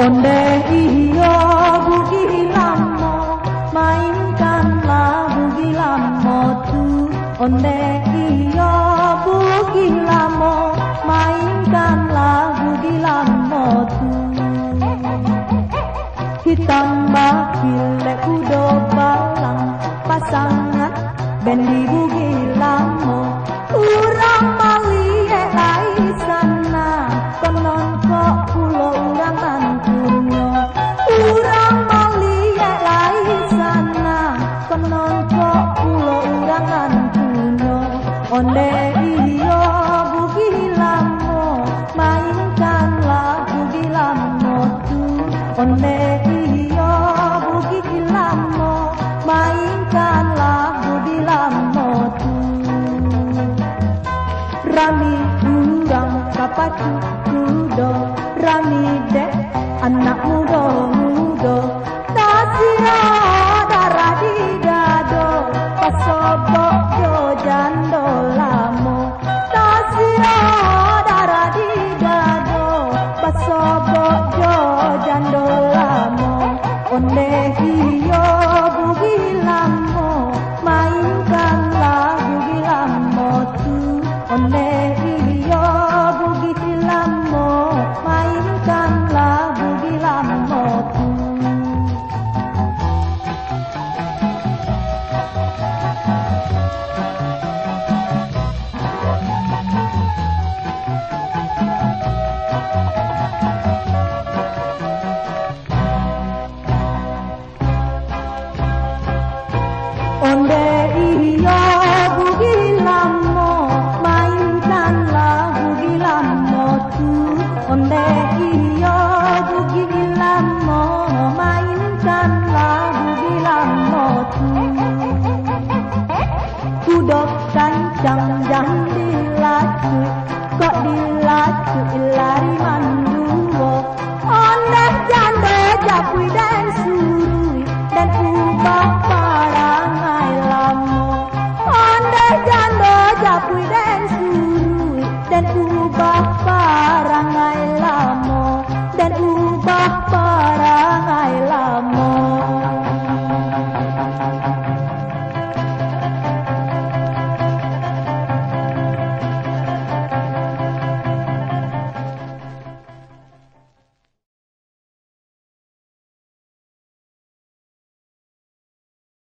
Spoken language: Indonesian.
Onde iyo bugi lamo, mainkanlah bugi lamo tu. Onde iyo bugi lamo, mainkanlah bugi lamo tu. Hitam bakile kudo balang, pasangan bendi bugi lamo. Urang malie lai sana, konon kok pulo urang antunyo. Urang malie lai sana, konon kok pulo urang antunyo. Onde iyo bugi lamo, mainkanlah bugi lamo tu. Onde iyo bugi lamo, mainkanlah bugi lamo tu. Rami urang kapacu kudo, rami dek anak mudo-mudo. Tasio darah di dado, pasobok jo jando lamo. Tasio darah di dado, pasobok jo jando lamo. Onde iyo bugi lamo, mainkanlah bugi lamo tu. Onde iyo bugi lamo, mainkanlah bugi lamo tu.